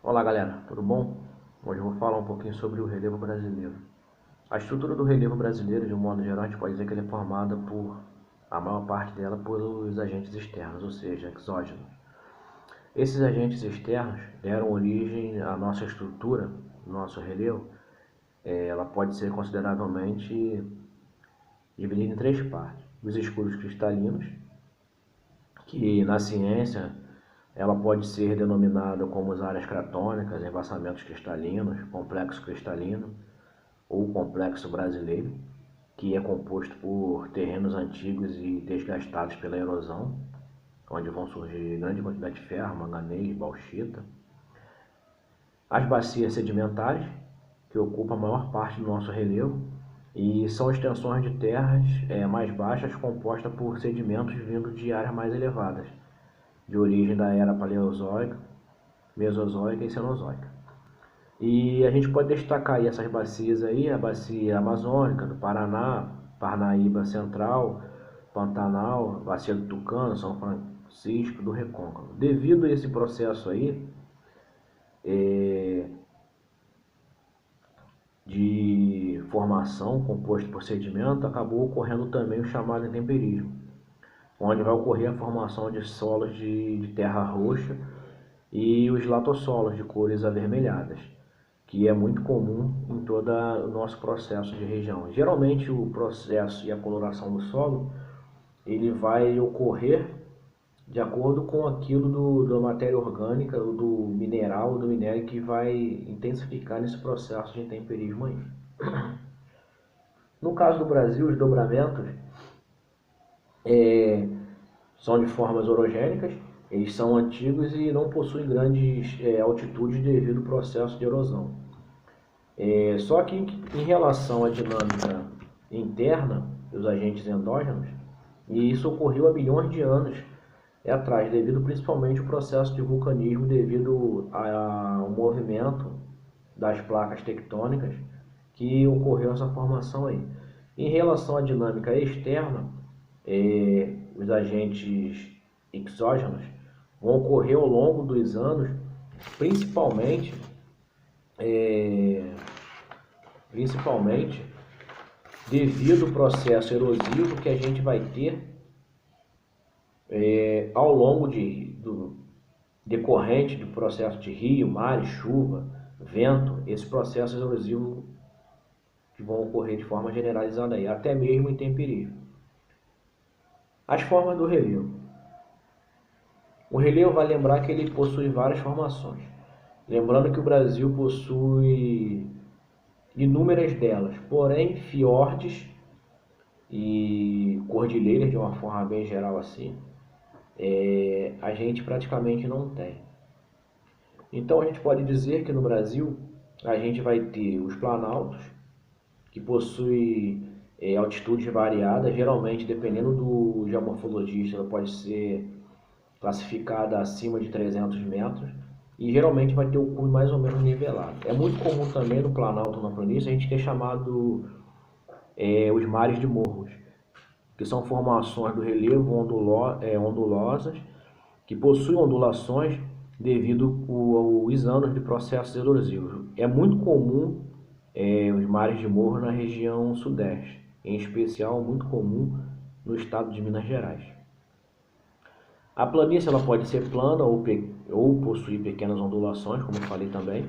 Olá galera, tudo bom? Hoje eu vou falar um pouquinho sobre o relevo brasileiro. A estrutura do relevo brasileiro, de um modo geral, a gente pode dizer que ele é formada por, a maior parte dela, pelos agentes externos, ou seja, exógenos. Esses agentes externos deram origem à nossa estrutura, nosso relevo. Ela pode ser consideravelmente dividida em três partes. Os escuros cristalinos, que na ciência ela pode ser denominada como as áreas cratônicas, embaçamentos cristalinos, complexo cristalino ou complexo brasileiro, que é composto por terrenos antigos e desgastados pela erosão, onde vão surgir grande quantidade de ferro, manganês, bauxita. As bacias sedimentares, que ocupam a maior parte do nosso relevo, e são extensões de terras mais baixas compostas por sedimentos vindos de áreas mais elevadas, de origem da era paleozoica, mesozoica e cenozoica. E a gente pode destacar aí essas bacias aí, a bacia amazônica do Paraná, Parnaíba Central, Pantanal, bacia do Tucano, São Francisco, do Recôncavo. Devido a esse processo aí de formação composto por sedimento, acabou ocorrendo também o chamado intemperismo, onde vai ocorrer a formação de solos de terra roxa e os latossolos de cores avermelhadas, que é muito comum em todo o nosso processo de região. Geralmente o processo e a coloração do solo ele vai ocorrer de acordo com aquilo da matéria orgânica, do mineral, do minério que vai intensificar nesse processo de intemperismo aí. No caso do Brasil, os dobramentos são de formas orogênicas, eles são antigos e não possuem grandes altitudes devido ao processo de erosão. Só que em relação à dinâmica interna dos agentes endógenos, e isso ocorreu há milhões de anos atrás, devido principalmente ao processo de vulcanismo, devido ao movimento das placas tectônicas que ocorreu essa formação aí. Em relação à dinâmica externa, os agentes exógenos vão ocorrer ao longo dos anos, principalmente devido ao processo erosivo que a gente vai ter ao longo decorrente do processo de rio, mar, chuva, vento, esses processos erosivos que vão ocorrer de forma generalizada aí, até mesmo intemperismo. As formas do relevo. O relevo vai lembrar que ele possui várias formações. Lembrando que o Brasil possui inúmeras delas, porém fiordes e cordilheiras, de uma forma bem geral assim, a gente praticamente não tem. Então a gente pode dizer que no Brasil a gente vai ter os planaltos, que possuem altitudes variadas, geralmente dependendo do geomorfologista, ela pode ser classificada acima de 300 metros, e geralmente vai ter o cume mais ou menos nivelado. É muito comum também no planalto, na planície, a gente ter chamado os mares de morros, que são formações do relevo ondulosas, que possuem ondulações devido aos anos de processos erosivos. É muito comum os mares de morro na região sudeste, em especial muito comum no estado de Minas Gerais. A planície ela pode ser plana ou possuir pequenas ondulações, como eu falei também,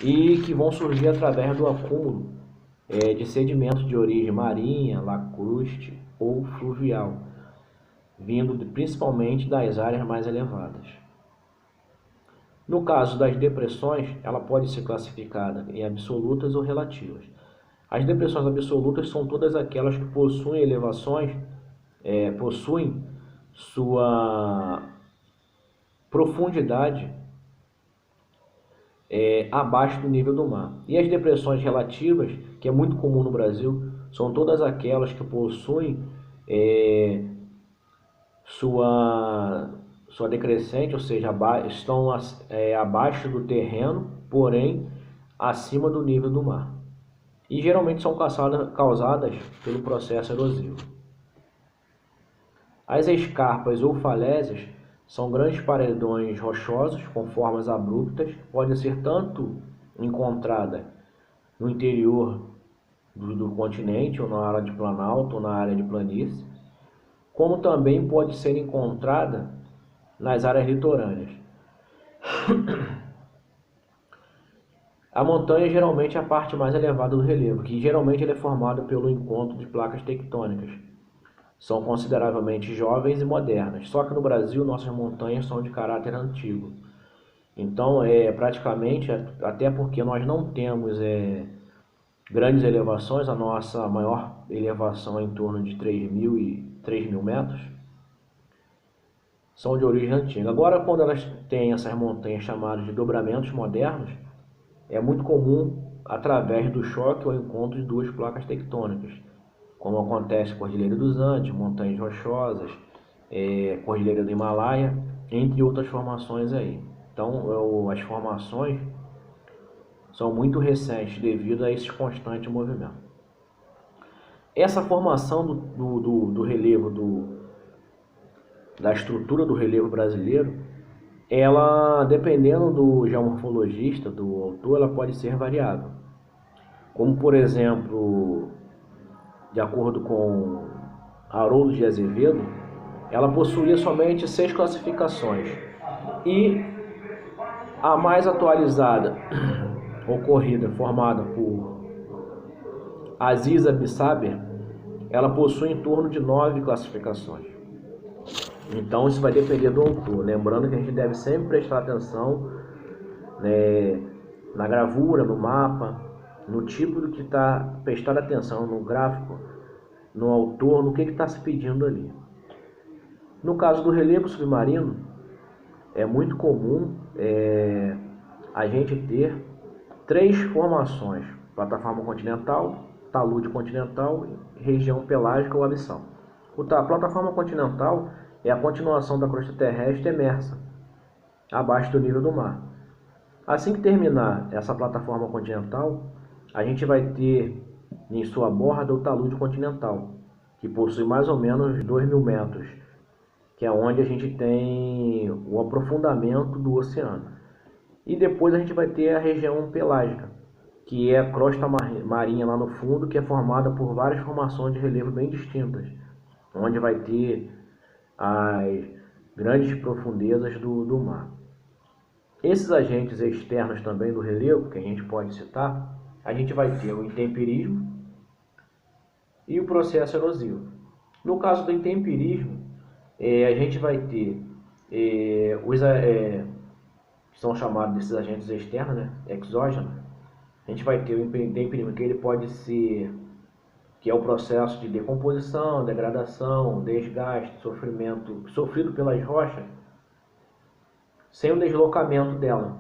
e que vão surgir através do acúmulo de sedimentos de origem marinha, lacustre ou fluvial, vindo principalmente das áreas mais elevadas. No caso das depressões, ela pode ser classificada em absolutas ou relativas. As depressões absolutas são todas aquelas que possuem elevações, possuem sua profundidade abaixo do nível do mar. E as depressões relativas, que é muito comum no Brasil, são todas aquelas que possuem sua decrescente, ou seja, estão abaixo do terreno, porém acima do nível do mar. E geralmente são causadas pelo processo erosivo. As escarpas ou falésias São grandes paredões rochosos com formas abruptas, pode ser tanto encontrada no interior do continente, ou na área de planalto, ou na área de planície, como também pode ser encontrada nas áreas litorâneas. A montanha geralmente é a parte mais elevada do relevo, que geralmente ele é formado pelo encontro de placas tectônicas. São consideravelmente jovens e modernas, só que no Brasil nossas montanhas são de caráter antigo. Então, praticamente, até porque nós não temos grandes elevações, a nossa maior elevação é em torno de 3.000 metros, são de origem antiga. Agora, quando elas têm essas montanhas chamadas de dobramentos modernos, é muito comum através do choque ou encontro de duas placas tectônicas, como acontece com a Cordilheira dos Andes, montanhas rochosas, Cordilheira do Himalaia, entre outras formações aí. Então, as formações são muito recentes devido a esse constante movimento. Essa formação do relevo, da estrutura do relevo brasileiro, ela, dependendo do geomorfologista, do autor, ela pode ser variável. Como, por exemplo, de acordo com Haroldo de Azevedo, ela possuía somente 6 classificações. E a mais atualizada, ocorrida, formada por Aziz Absaber, ela possui em torno de 9 classificações. Então isso vai depender do autor. Lembrando que a gente deve sempre prestar atenção, na gravura, no mapa, no tipo do que está, prestar atenção no gráfico, no autor, no que está se pedindo ali. No caso do relevo submarino, é muito comum a gente ter 3 formações: plataforma continental, talude continental e região pelágica ou abissal. A plataforma continental é a continuação da crosta terrestre emersa, abaixo do nível do mar. Assim que terminar essa plataforma continental, a gente vai ter em sua borda o talude continental, que possui mais ou menos 2.000 metros, que é onde a gente tem o aprofundamento do oceano. E depois a gente vai ter a região pelágica, que é a crosta marinha lá no fundo, que é formada por várias formações de relevo bem distintas, onde vai ter as grandes profundezas do mar. Esses agentes externos também do relevo, que a gente pode citar, a gente vai ter o intemperismo e o processo erosivo. No caso do intemperismo, a gente vai ter que são chamados desses agentes externos, exógenos. A gente vai ter o intemperismo, que ele pode ser, que é o processo de decomposição, degradação, desgaste, sofrimento sofrido pelas rochas, sem o deslocamento dela.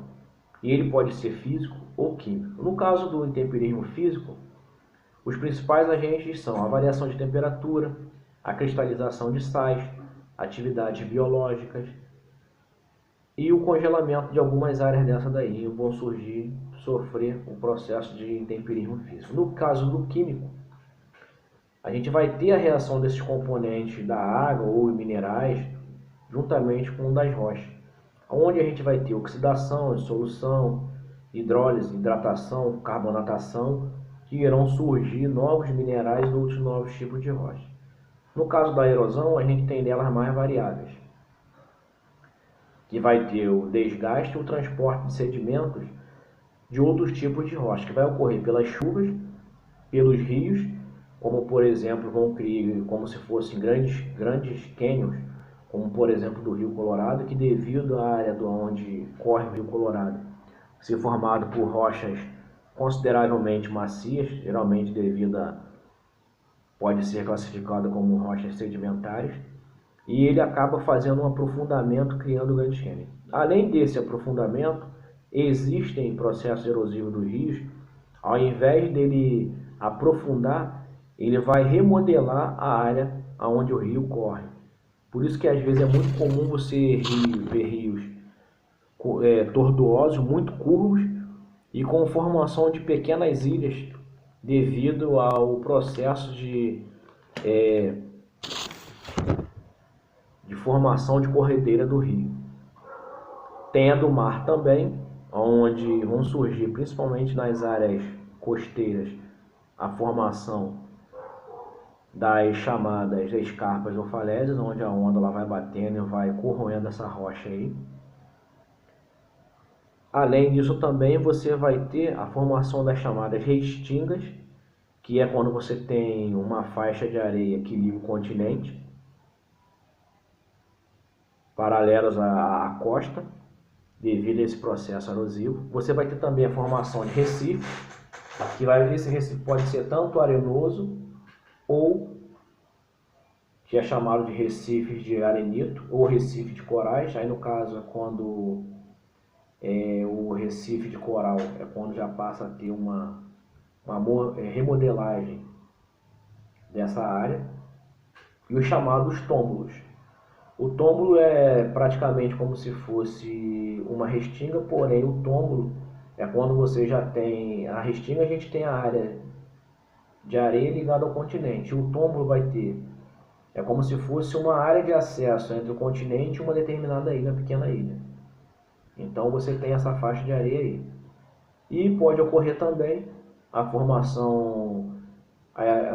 E ele pode ser físico ou químico. No caso do intemperismo físico, os principais agentes são a variação de temperatura, a cristalização de sais, atividades biológicas e o congelamento de algumas áreas dessa daí vão sofrer o processo de intemperismo físico. No caso do químico, a gente vai ter a reação desses componentes da água ou minerais juntamente com o das rochas, onde a gente vai ter oxidação, dissolução, hidrólise, hidratação, carbonatação, que irão surgir novos minerais e outros novos tipos de rocha. No caso da erosão, a gente tem delas mais variáveis, que vai ter o desgaste e o transporte de sedimentos de outros tipos de rocha, que vai ocorrer pelas chuvas, pelos rios, como por exemplo vão criar como se fossem grandes cânions, como por exemplo do Rio Colorado, que devido à área de onde corre o Rio Colorado, ser formado por rochas consideravelmente macias, geralmente pode ser classificado como rochas sedimentares, e ele acaba fazendo um aprofundamento, criando grandes cânions. Além desse aprofundamento, existem processos erosivos dos rios. Ao invés dele aprofundar, ele vai remodelar a área onde o rio corre. Por isso que às vezes é muito comum você ver rios tortuosos, muito curvos e com formação de pequenas ilhas, devido ao processo de formação de corredeira do rio. Tem a do mar também, onde vão surgir, principalmente nas áreas costeiras, a formação das chamadas escarpas ou falésias, onde a onda ela vai batendo e vai corroendo essa rocha aí. Além disso também você vai ter a formação das chamadas restingas, que é quando você tem uma faixa de areia que liga o continente, paralelos à costa, devido a esse processo erosivo. Você vai ter também a formação de recife, esse recife pode ser tanto arenoso ou que é chamado de recifes de arenito ou recife de corais. Aí no caso é quando o recife de coral é quando já passa a ter uma remodelagem dessa área. E os chamados túmulos. O túmulo é praticamente como se fosse uma restinga, porém o túmulo é quando você já tem a restinga, a gente tem a área de areia ligada ao continente. O túmulo vai ter, é como se fosse uma área de acesso entre o continente e uma determinada ilha, pequena ilha. Então você tem essa faixa de areia aí. E pode ocorrer também a formação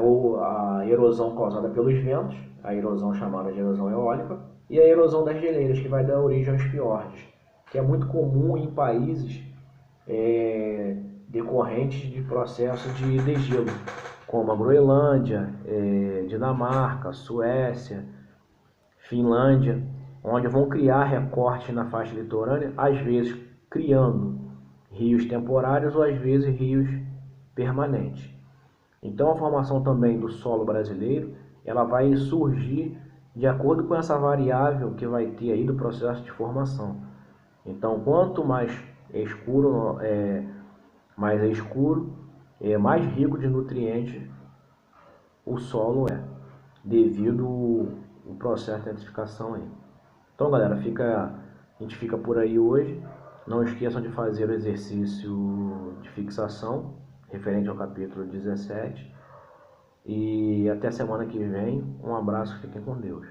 ou a erosão causada pelos ventos, a erosão chamada de erosão eólica, e a erosão das geleiras, que vai dar origem aos fiordes, que é muito comum em países decorrentes de processos de degelo, como a Groenlândia, Dinamarca, Suécia, Finlândia, onde vão criar recortes na faixa litorânea, às vezes criando rios temporários ou às vezes rios permanentes. Então a formação também do solo brasileiro, ela vai surgir de acordo com essa variável que vai ter aí do processo de formação. Então quanto mais escuro, mais rico de nutrientes o solo é, devido ao processo de nitrificação aí. Então galera, a gente fica por aí hoje. Não esqueçam de fazer o exercício de fixação referente ao capítulo 17. E até semana que vem. Um abraço, fiquem com Deus.